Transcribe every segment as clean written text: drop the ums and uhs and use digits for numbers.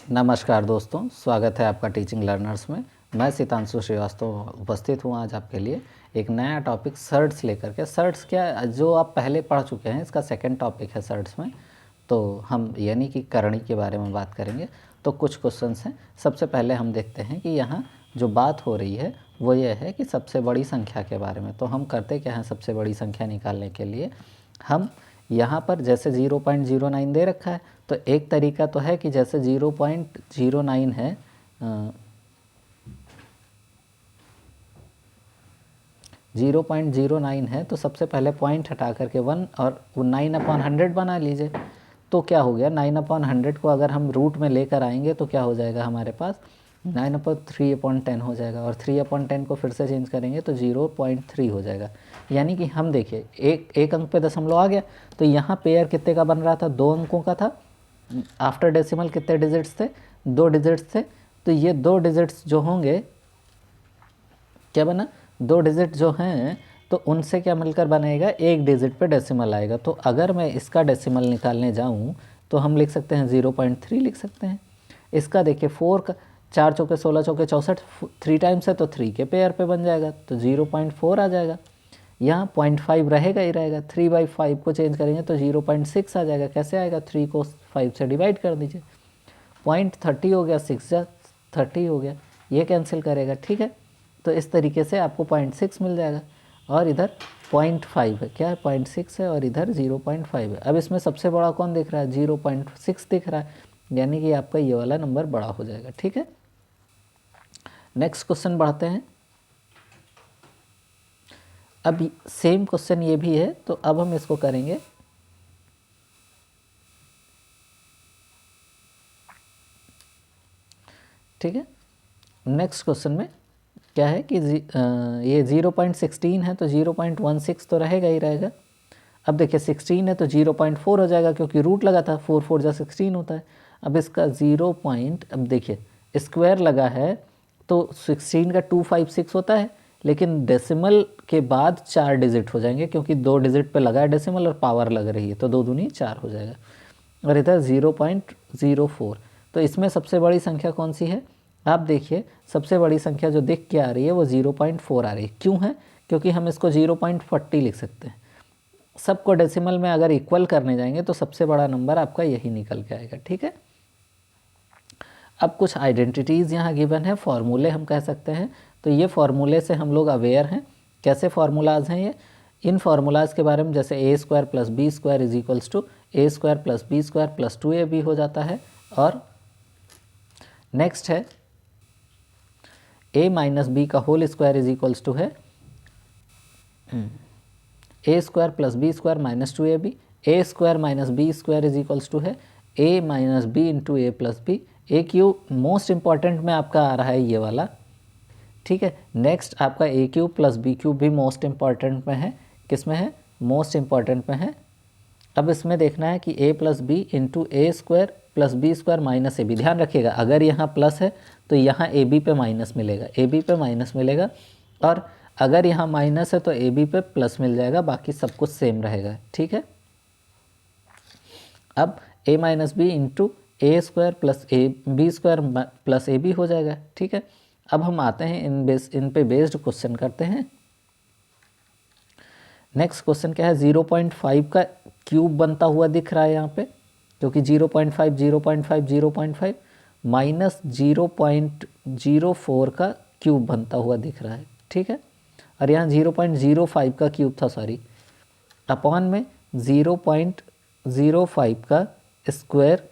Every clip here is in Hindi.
नमस्कार दोस्तों, स्वागत है आपका टीचिंग लर्नर्स में। मैं सितांशु श्रीवास्तव उपस्थित हूँ आज आपके लिए एक नया टॉपिक सर्ट्स लेकर के। सर्ट्स क्या, जो आप पहले पढ़ चुके हैं, इसका सेकंड टॉपिक है सर्ट्स में। तो हम यानी कि करणी के बारे में बात करेंगे। तो कुछ क्वेश्चंस हैं। सबसे पहले हम देखते हैं कि यहाँ जो बात हो रही है वो ये है कि सबसे बड़ी संख्या के बारे में। तो हम करते क्या हैं, सबसे बड़ी संख्या निकालने के लिए हम यहाँ पर जैसे 0.09 दे रखा है, तो एक तरीका तो है कि जैसे 0.09 है, 0.09 है, तो सबसे पहले पॉइंट हटा करके 1 और 9/100 बना लीजिए। तो क्या हो गया, 9/100 को अगर हम रूट में लेकर आएंगे तो क्या हो जाएगा हमारे पास, 9/3/10 हो जाएगा। और 3/10 को फिर से चेंज करेंगे तो 0.3 हो जाएगा। यानी कि हम देखिए एक अंक पे दशमलव आ गया, तो यहाँ पेयर कितने का बन रहा था, 2 अंकों का था। आफ्टर डेसिमल कितने डिजिट्स थे, 2 डिजिट्स थे। तो ये 2 डिजिट्स जो होंगे, क्या बना, 2 डिजिट जो हैं, तो उनसे क्या मिलकर बनेगा, एक डिजिट पे डेसिमल आएगा। तो अगर मैं इसका डेसिमल निकालने जाऊं तो हम लिख सकते हैं 0.3 लिख सकते हैं। इसका देखिए 4 का 4 चौके 16 चौके 64, 3 टाइम्स है तो 3 के पेयर पे बन जाएगा, तो 0.4 आ जाएगा। यहाँ 0.5 रहेगा ही रहेगा। 3/5 को चेंज करेंगे तो 0.6 आ जाएगा। कैसे आएगा, 3 को 5 से डिवाइड कर दीजिए, 0.30 हो गया, 6 जा 30 हो गया, ये कैंसिल करेगा, ठीक है। तो इस तरीके से आपको 0.6 मिल जाएगा। और इधर 0.5 है, क्या है, 0.6 है, और इधर 0.5 है। अब इसमें सबसे बड़ा कौन दिख रहा है, 0.6 दिख रहा है, यानी कि आपका ये वाला नंबर बड़ा हो जाएगा, ठीक है। नेक्स्ट क्वेश्चन बढ़ते हैं। अब सेम क्वेश्चन ये भी है, तो अब हम इसको करेंगे। ठीक है, नेक्स्ट क्वेश्चन में क्या है कि ये 0.16 है, तो 0.16 तो रहेगा ही रहेगा। अब देखिए 16 है तो 0.4 हो जाएगा, क्योंकि रूट लगा था, 4 4 जा 16 होता है। अब इसका अब देखिए स्क्वायर लगा है, तो 16 का 256 होता है, लेकिन डेसिमल के बाद 4 डिजिट हो जाएंगे, क्योंकि 2 डिजिट पे लगा है डेसिमल और पावर लग रही है, तो 2 दूनी 4 हो जाएगा। और इधर 0.04। तो इसमें सबसे बड़ी संख्या कौन सी है, आप देखिए सबसे बड़ी संख्या जो दिख के आ रही है वो 0.4 आ रही है। क्यों है, क्योंकि हम इसको 0.40 लिख सकते हैं। सबको डेसिमल में अगर इक्वल करने जाएंगे तो सबसे बड़ा नंबर आपका यही निकल के आएगा, ठीक है। अब कुछ आइडेंटिटीज़ यहाँ गिवन है, फॉर्मूले हम कह सकते हैं। तो ये फॉर्मूले से हम लोग अवेयर हैं। कैसे फार्मूलाज हैं ये, इन फार्मूलाज के बारे में जैसे a² + b² is equals to a² + b² + 2ab हो जाता है। और नेक्स्ट है a - b का whole square is equals to है a² + b² - 2ab। a² - b² is equals to है a - b × a + b। A Q most important में आपका आ रहा है ये वाला, ठीक है। नेक्स्ट आपका a³ + b³ भी मोस्ट इंपॉर्टेंट में है। किस में है, मोस्ट इंपॉर्टेंट में है। अब इसमें देखना है कि a + b × a² + b² - ab। ध्यान रखिएगा, अगर यहाँ प्लस है तो यहाँ ab पे माइनस मिलेगा, ab पे माइनस मिलेगा। और अगर यहाँ माइनस है तो ab पे प्लस मिल जाएगा, बाकी सब कुछ सेम रहेगा, ठीक है। अब a - b × a² + b² + ab हो जाएगा, ठीक है। अब हम आते हैं इन पे बेस्ड क्वेश्चन करते हैं। नेक्स्ट क्वेश्चन क्या है, 0.5 का क्यूब बनता हुआ दिख रहा है यहाँ पे, क्योंकि 0.5 0.5 0.5 माइनस 0.04 का क्यूब बनता हुआ दिख रहा है, ठीक है। और यहाँ 0.05 का क्यूब था, सॉरी, अपॉन में 0.05 का स्क्वायर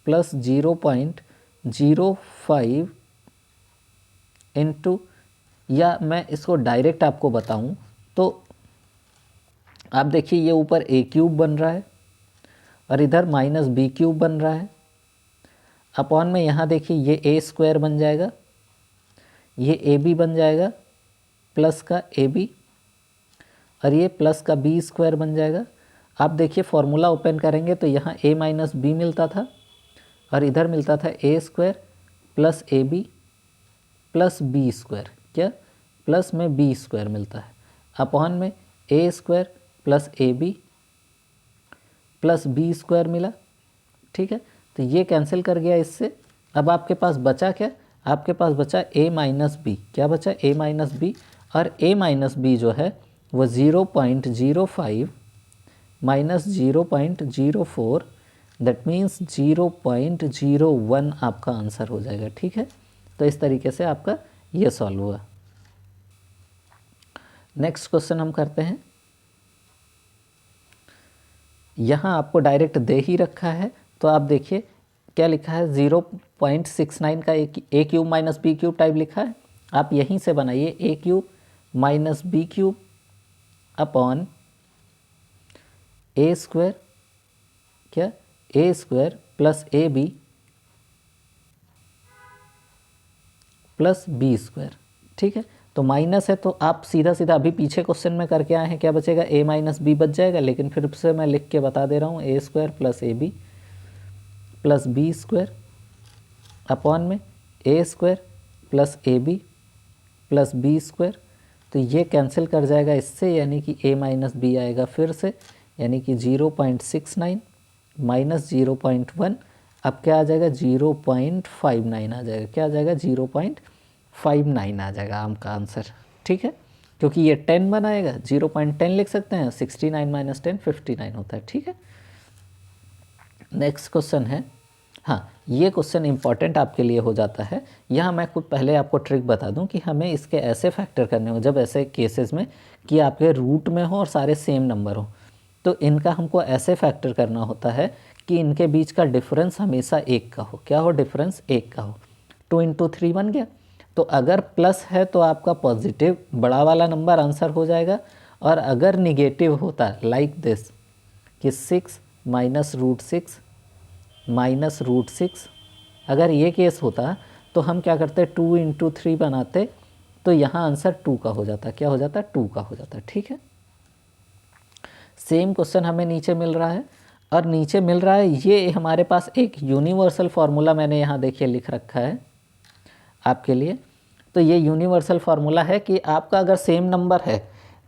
प्लस 0.05 इंटू, या मैं इसको डायरेक्ट आपको बताऊं तो आप देखिए ये ऊपर a³ बन रहा है और इधर -b³ बन रहा है। अपॉन में यहाँ देखिए ये a² बन जाएगा, ये ab बन जाएगा प्लस का ab, और ये प्लस का b² बन जाएगा। आप देखिए फॉर्मूला ओपन करेंगे तो यहाँ a - b मिलता था और इधर मिलता था a² + ab + b², क्या प्लस में b² मिलता है, अपॉन में a² + ab + b² मिला, ठीक है। तो ये कैंसिल कर गया इससे, अब आपके पास बचा क्या, आपके पास बचा a माइनस बी, क्या बचा a माइनस बी, और a माइनस बी जो है वो 0.05 माइनस 0.04, दैट मीन्स 0.01 आपका आंसर हो जाएगा। ठीक है, तो इस तरीके से आपका ये सॉल्व हुआ। नेक्स्ट क्वेश्चन हम करते हैं। यहाँ आपको डायरेक्ट दे ही रखा है, तो आप देखिए क्या लिखा है, 0.69 का A cube minus B cube type लिखा है। आप यहीं से बनाइए A cube minus B cube upon A square, क्या A square plus A B plus B square. ठीक है, तो माइनस है तो आप सीधा सीधा अभी पीछे क्वेश्चन में करके आए हैं, क्या बचेगा, a माइनस बी बच जाएगा, लेकिन फिर से मैं लिख के बता दे रहा हूँ, A square plus A B plus B square upon में A square plus A B plus B square. तो ये कैंसिल कर जाएगा इससे, यानी कि a माइनस बी आएगा फिर से, यानी कि 0.69 माइनस 0.1, अब क्या आ जाएगा 0.59 आ जाएगा, क्या आ जाएगा 0.59 आ जाएगा आपका आंसर। ठीक है, क्योंकि ये 10 बनाएगा, 0.10 लिख सकते हैं, 69 माइनस 10 59 होता है। ठीक है, नेक्स्ट क्वेश्चन है, हाँ ये क्वेश्चन इंपॉर्टेंट आपके लिए हो जाता है। यहाँ मैं कुछ पहले आपको ट्रिक बता दूं कि हमें इसके ऐसे फैक्टर करने हो, जब ऐसे केसेस में कि आपके रूट में हो और सारे सेम नंबर हो, तो इनका हमको ऐसे फैक्टर करना होता है कि इनके बीच का डिफरेंस हमेशा 1 का हो। क्या हो, डिफरेंस 1 का हो। 2 इंटू 3 बन गया, तो अगर प्लस है तो आपका पॉजिटिव बड़ा वाला नंबर आंसर हो जाएगा, और अगर निगेटिव होता लाइक दिस कि 6 माइनस रूट 6 माइनस रूट 6, अगर ये केस होता तो हम क्या करते, 2 इंटू 3 बनाते, तो यहाँ आंसर 2 का हो जाता। क्या हो जाता, 2 का हो जाता। ठीक है, सेम क्वेश्चन हमें नीचे मिल रहा है, और नीचे मिल रहा है ये हमारे पास एक यूनिवर्सल फार्मूला मैंने यहाँ देखिए लिख रखा है आपके लिए। तो ये यूनिवर्सल फार्मूला है कि आपका अगर सेम नंबर है,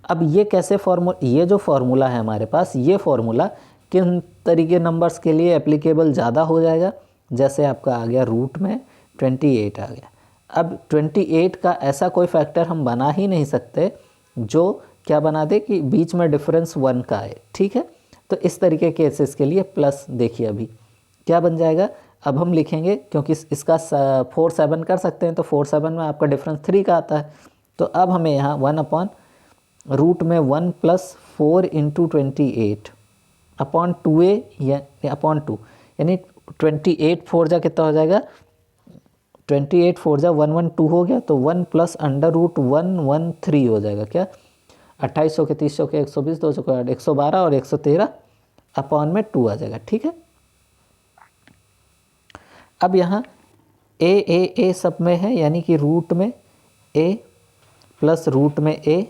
अब ये कैसे ये जो फार्मूला है हमारे पास, ये फार्मूला किन तरीके नंबर्स के लिए एप्लीकेबल ज़्यादा हो जाएगा, जैसे आपका आ गया रूट में 28 आ गया। अब 28 का ऐसा कोई फैक्टर हम बना ही नहीं सकते जो क्या बना दे कि बीच में डिफरेंस 1 का आए। ठीक है, तो इस तरीके के केसेस के लिए प्लस देखिए अभी क्या बन जाएगा, अब हम लिखेंगे क्योंकि इसका 4 7 कर सकते हैं, तो 4 7 में आपका डिफरेंस 3 का आता है। तो अब हमें यहाँ 1 अपॉन रूट में 1 प्लस 4 इंटू 28 अपॉन 2a या अपॉन 2, यानी 28 4 जा कितना हो जाएगा, 28 4 जा 1 1 2 हो गया, तो 1 प्लस अंडर रूट 1 1 3 हो जाएगा। क्या 2800 के 30 के 120 2 को 112 और 113 अपॉन में 2 आ जाएगा। ठीक है, अब यहाँ ए सब में है, यानी कि रूट में a प्लस रूट में a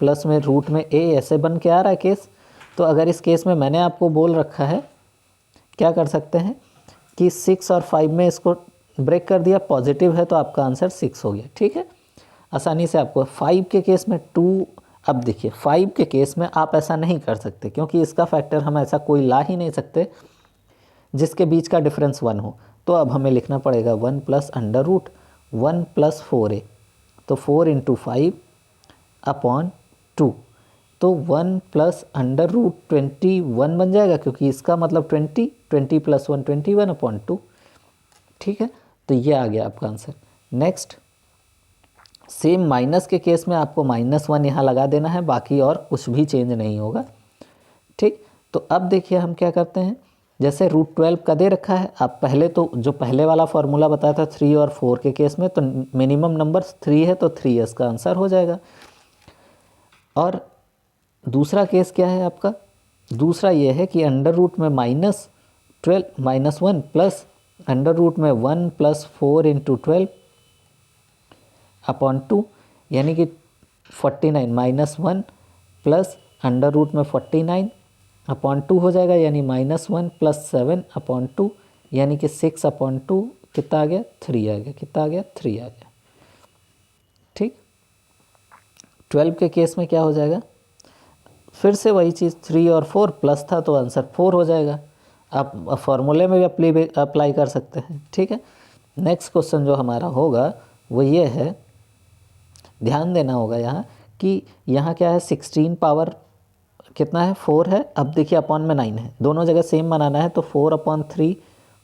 प्लस में रूट में a ऐसे बन के आ रहा है केस। तो अगर इस केस में मैंने आपको बोल रखा है, क्या कर सकते हैं कि 6 और 5 में इसको ब्रेक कर दिया, पॉजिटिव है तो आपका आंसर 6 हो गया। ठीक है, आसानी से आपको 5 के केस में 2, अब देखिए 5 के केस में आप ऐसा नहीं कर सकते, क्योंकि इसका फैक्टर हम ऐसा कोई ला ही नहीं सकते जिसके बीच का डिफरेंस 1 हो। तो अब हमें लिखना पड़ेगा 1 plus under root 1 plus 4a, तो 4 इंटू 5 अपॉन 2, तो 1 प्लस अंडर रूट 21 बन जाएगा, क्योंकि इसका मतलब 20 प्लस 1 21 अपॉन 2। ठीक है, तो ये आ गया आपका आंसर। नेक्स्ट, सेम माइनस के केस में आपको -1 यहाँ लगा देना है, बाकी और कुछ भी चेंज नहीं होगा। ठीक, तो अब देखिए हम क्या करते हैं, जैसे रूट 12 का दे रखा है, आप पहले तो जो पहले वाला फार्मूला बताया था 3 और 4 के केस में, तो मिनिमम नंबर 3 है तो 3s का आंसर हो जाएगा। और दूसरा केस क्या है आपका, दूसरा ये है कि अंडर रूट में -12 -1 प्लस अंडर रूट में 1 प्लस 4 इंटू 12 अपॉन 2, यानी कि 49 -1 प्लस अंडर रूट में 49 अपॉन 2 हो जाएगा, यानी -1 प्लस 7 अपॉन 2, यानी कि 6 अपॉन 2 कितना आ गया, 3 आ गया। कितना आ गया, 3 आ गया। ठीक, 12 के केस में क्या हो जाएगा, फिर से वही चीज़, 3 और 4 प्लस था तो आंसर 4 हो जाएगा। आप फॉर्मूले में भी अप्लाई कर सकते हैं। ठीक है, नेक्स्ट क्वेश्चन जो हमारा होगा वो ये है, ध्यान देना होगा यहाँ कि यहाँ क्या है 16 पावर कितना है 4 है। अब देखिए अपॉन में 9 है, दोनों जगह सेम बनाना है तो 4/3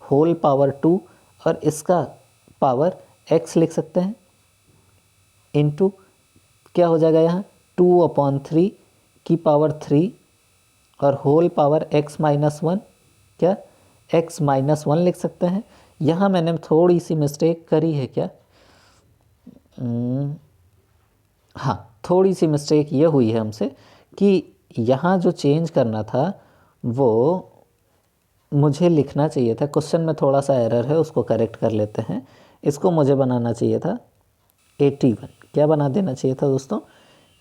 होल पावर 2 और इसका पावर x लिख सकते हैं इनटू क्या हो जाएगा यहाँ 2/3 की पावर 3 और होल पावर x माइनस 1 क्या x माइनस 1 लिख सकते हैं। यहाँ मैंने थोड़ी सी मिस्टेक करी है क्या, हाँ थोड़ी सी मिस्टेक ये हुई है हमसे कि यहाँ जो चेंज करना था वो मुझे लिखना चाहिए था, क्वेश्चन में थोड़ा सा एरर है उसको करेक्ट कर लेते हैं। इसको मुझे बनाना चाहिए था 81, क्या बना देना चाहिए था दोस्तों,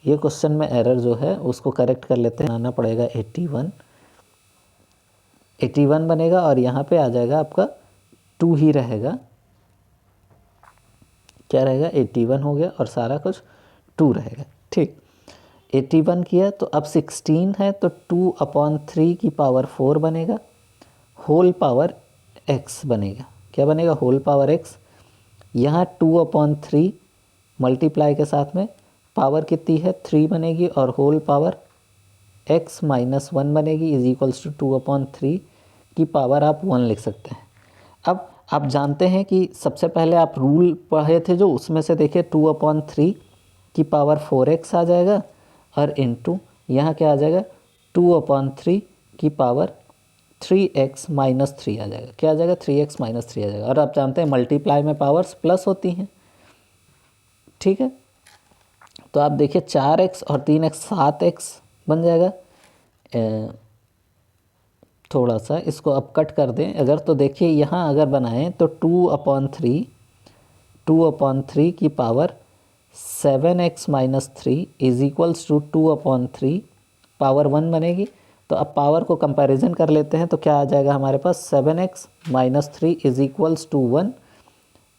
ये क्वेश्चन में एरर जो है उसको करेक्ट कर लेते हैं। बनाना पड़ेगा 81 बनेगा और यहाँ पे आ जाएगा आपका 2 ही रहेगा, क्या रहेगा 81 हो गया और सारा कुछ 2 रहेगा। ठीक 81 किया तो अब 16 है तो 2/3 की पावर 4 बनेगा, होल पावर x बनेगा, क्या बनेगा होल पावर x। यहाँ 2/3 मल्टीप्लाई के साथ में पावर कितनी है 3 बनेगी और होल पावर x माइनस 1 बनेगी इज इक्वल्स टू 2/3 की पावर आप 1 लिख सकते हैं। अब आप जानते हैं कि सबसे पहले आप रूल पढ़े थे जो, उसमें से देखिए 2/3 की पावर 4x आ जाएगा और इनटू यहाँ क्या आ जाएगा 2/3 की पावर 3x माइनस 3 आ जाएगा, क्या आ जाएगा 3x माइनस 3 आ जाएगा। और आप जानते हैं मल्टीप्लाई में पावर्स प्लस होती हैं, ठीक है। तो आप देखिए 4x और 3x 7x बन जाएगा। थोड़ा सा इसको अब कट कर दें अगर, तो देखिए यहाँ अगर बनाएं तो 2/3 की power 7x minus 3 is equals to 2/3 power 1 बनेगी। तो अब पावर को कंपैरिजन कर लेते हैं तो क्या आ जाएगा हमारे पास 7x minus 3 is equals to 1,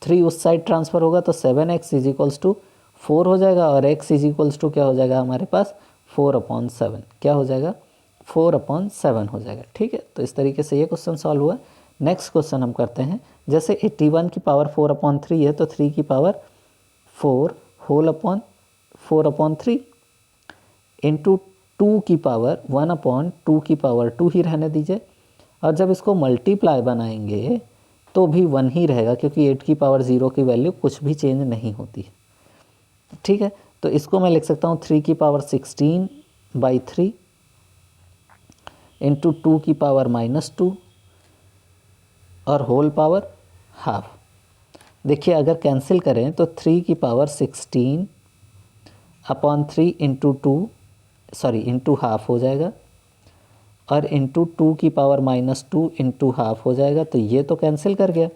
3 उस साइड ट्रांसफ़र होगा तो 7x इज इक्वल्स टू 4 हो जाएगा और x इज इक्वल्स टू क्या हो जाएगा हमारे पास 4/7, क्या हो जाएगा 4/7 हो जाएगा। ठीक है, तो इस तरीके से ये क्वेश्चन सॉल्व हुआ। नेक्स्ट क्वेश्चन हम करते हैं, जैसे 81 की पावर 4/3 है तो 3 की पावर 4 होल अपॉन 4/3 इंटू 2 की पावर 1/2 की पावर 2 ही रहने दीजिए। और जब इसको मल्टीप्लाई बनाएंगे तो भी 1 ही रहेगा क्योंकि 8 की पावर 0 की वैल्यू कुछ भी चेंज नहीं होती। ठीक है, तो इसको मैं लिख सकता हूँ 3 की पावर 16/3 इंटू 2 की पावर -2 और होल पावर हाफ। देखिए अगर कैंसिल करें तो 3 की पावर 16/3 इंटू हाफ हो जाएगा और इंटू 2 की पावर -2 इंटू हाफ हो जाएगा। तो ये तो कैंसिल कर गया,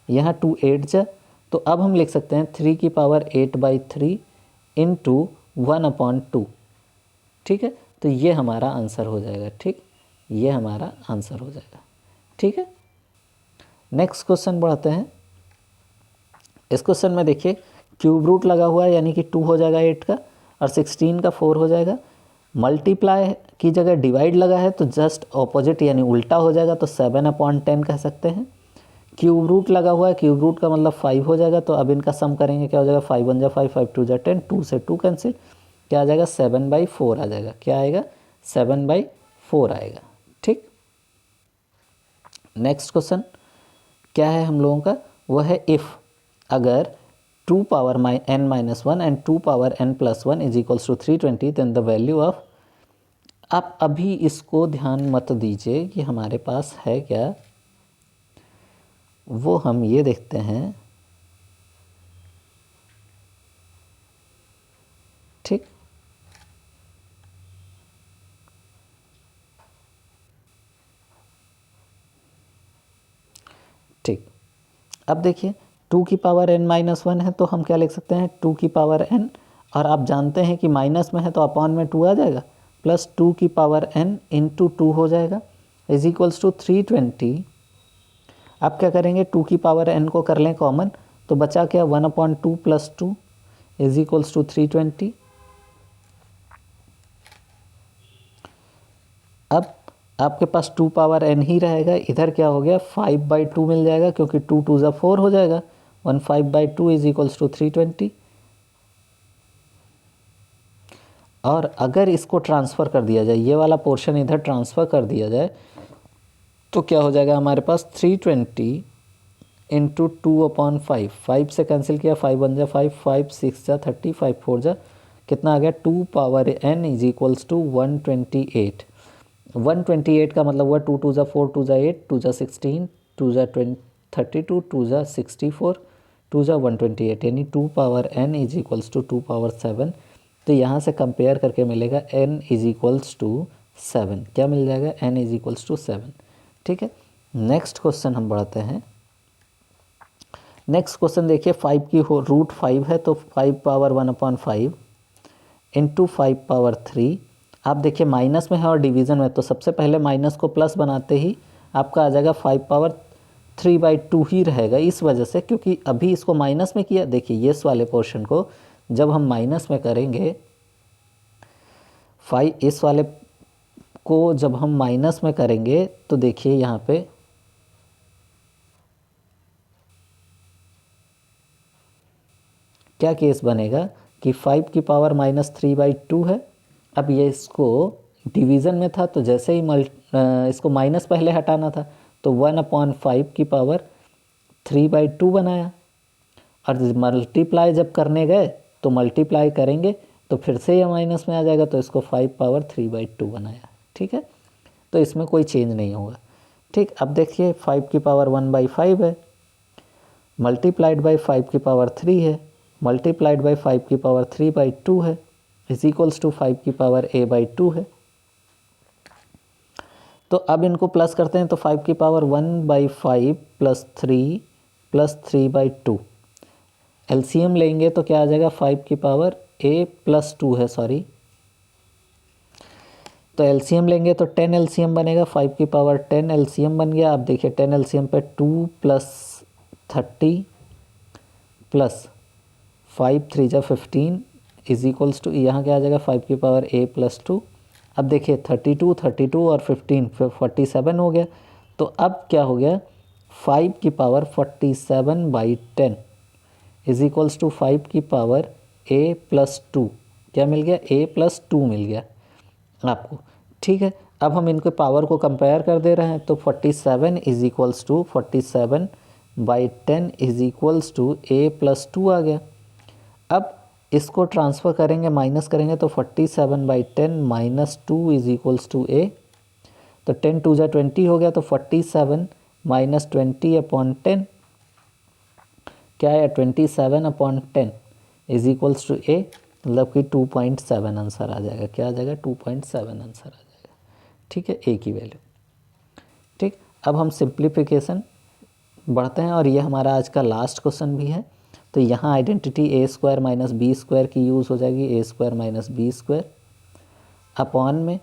यहाँ 2 8 जा, तो अब हम लिख सकते हैं 3 की पावर 8/3 इंटू 1/2। ठीक है, तो ये हमारा आंसर हो जाएगा। ठीक, ये हमारा आंसर हो जाएगा। ठीक है, नेक्स्ट क्वेश्चन बढ़ाते हैं। इस क्वेश्चन में देखिए क्यूब रूट लगा हुआ है यानी कि 2 हो जाएगा 8 का और 16 का 4 हो जाएगा। मल्टीप्लाई की जगह डिवाइड लगा है तो जस्ट ऑपोजिट यानी उल्टा हो जाएगा, तो 7/10 कह सकते हैं। क्यूब रूट लगा हुआ है, क्यूब रूट का मतलब 5 हो जाएगा, तो अब इनका सम करेंगे क्या हो जाएगा 5 1 जा 5 5 2 जा 10, 2 से 2 कैंसिल, क्या आ जाएगा 7/4 आ जाएगा, क्या आएगा 7/4 आएगा। ठीक, नेक्स्ट क्वेश्चन क्या है हम लोगों का, वो है इफ़ अगर 2 power n-1 and 2 power n+1 is equals to 320 then the value of. आप अभी इसको ध्यान मत दीजिए कि हमारे पास है क्या, वो हम ये देखते हैं। ठीक, ठीक, अब देखिए 2 की पावर n-1 है तो हम क्या लिख सकते हैं 2 की पावर n, और आप जानते हैं कि माइनस में है तो अपॉन में 2 आ जाएगा, प्लस 2 की पावर n इंटू 2 हो जाएगा इज इक्वल्स टू 320। आप क्या करेंगे 2 की पावर n को कर लें कॉमन, तो बचा क्या 1/2 प्लस 2 इज इक्वल्स टू 320। अब आपके पास 2 पावर n ही रहेगा, इधर क्या हो गया 5/2 मिल जाएगा क्योंकि 2 2 ज़ा 4 हो जाएगा, 15/2 इज इक्वल्स टू 320। और अगर इसको ट्रांसफ़र कर दिया जाए, ये वाला पोर्शन इधर ट्रांसफ़र कर दिया जाए, तो क्या हो जाएगा हमारे पास 320 इंटू 2/5। 5 से कैंसिल किया, 5 1 जा 5, 5 6 जा 30, 5 4 जा कितना आ गया 2 power n is equals to 128। 128 का मतलब हुआ 2 2 जा 4, 2 जा 8, 2 जा 16, 2 जा 32, 2 जा 64, 2 जा 128, यानी 2 power n is equals to 2 power 7। तो यहाँ से कंपेयर करके मिलेगा n इज इक्वल्स टू 7। क्या मिल जाएगा? n is equals to 7। ठीक है, नेक्स्ट क्वेश्चन हम बढ़ते हैं। नेक्स्ट क्वेश्चन देखिए, 5 की रूट 5 है तो 5 पावर 1/5 इंटू 5 पावर 3। आप देखिए माइनस में है और डिवीज़न में, तो सबसे पहले माइनस को प्लस बनाते ही आपका आ जाएगा 5 पावर 3/2 ही रहेगा, इस वजह से क्योंकि अभी इसको माइनस में किया। देखिए ये इस वाले पोर्शन को जब हम माइनस में करेंगे, 5 इस वाले को जब हम माइनस में करेंगे तो देखिए यहाँ पे क्या केस बनेगा कि 5 की पावर -3/2 है। अब ये इसको डिवीज़न में था तो जैसे ही इसको माइनस पहले हटाना था तो 1/5 की पावर 3/2 बनाया, और मल्टीप्लाई जब करने गए तो मल्टीप्लाई करेंगे तो फिर से ये माइनस में आ जाएगा, तो इसको 5 पावर 3/2 बनाया। ठीक है, तो इसमें कोई चेंज नहीं होगा। ठीक, अब देखिए 5 की पावर 1/5 है, मल्टीप्लाइड बाई 5 की पावर 3 है, मल्टीप्लाइड बाई 5 की पावर 3/2 है, इज इक्वल्स टू 5 की पावर a/2 है। तो अब इनको प्लस करते हैं तो 5 की पावर 1/5 प्लस 3 प्लस 3/2। एलसीएम लेंगे तो क्या आ जाएगा? 5 की पावर a+2 है, सॉरी, तो एलसीएम लेंगे तो 10 एलसीएम बनेगा, 5 की पावर 10 एलसीएम बन गया। आप देखिए 10 एलसीएम पे 2 + 30 प्लस 5 3 जा 15 इज इक्वल्स टू, यहाँ क्या आ जाएगा 5 की पावर a+2। अब देखिए 32 और 15 फिर 47 हो गया। तो अब क्या हो गया 5 की पावर 47/10 इज इक्वल्स टू 5 की पावर a+2। क्या मिल गया? a+2 मिल गया आपको। ठीक है, अब हम इनके पावर को कंपेयर कर दे रहे हैं तो 47 is equals to 47/10 is equals to a+2 आ गया। अब इसको ट्रांसफ़र करेंगे, माइनस करेंगे तो 47/10 minus 2 is equals to a, तो 10 2 जा 20 हो गया, तो 47 माइनस 20/10 क्या है 27/10 इज इक्वल्स टू a, मतलब कि 2.7 आंसर आ जाएगा। क्या आ जाएगा? 2.7 आंसर आ जाएगा। ठीक है, a की वैल्यू। ठीक, अब हम सिंप्लीफिकेशन बढ़ते हैं और ये हमारा आज का लास्ट क्वेश्चन भी है। तो यहाँ आइडेंटिटी a² माइनस b² की यूज़ हो जाएगी, a² माइनस b²। अपॉन में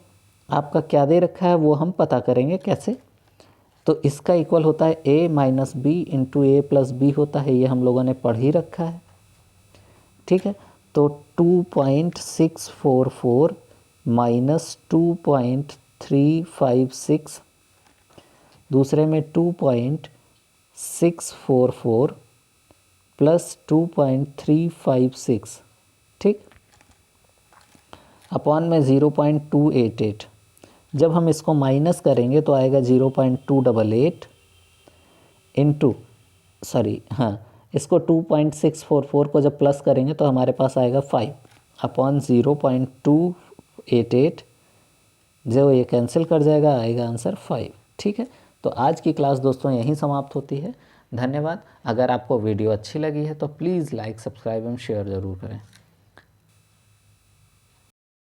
आपका क्या दे रखा है वो हम पता करेंगे कैसे। तो इसका इक्वल होता है a minus B into a+b होता है, ये हम लोगों ने पढ़ ही रखा है। ठीक है, तो 2.644 माइनस 2.356, दूसरे में 2.644 प्लस 2.356, ठीक, अपॉन में 0.288। जब हम इसको माइनस करेंगे तो आएगा 0.288 इंटू, सॉरी हाँ, इसको 2.644 को जब प्लस करेंगे तो हमारे पास आएगा 5 अपॉन 0.288, जो ये कैंसिल कर जाएगा, आएगा आंसर 5। ठीक है, तो आज की क्लास दोस्तों यहीं समाप्त होती है। धन्यवाद। अगर आपको वीडियो अच्छी लगी है तो प्लीज़ लाइक, सब्सक्राइब एवं शेयर ज़रूर करें।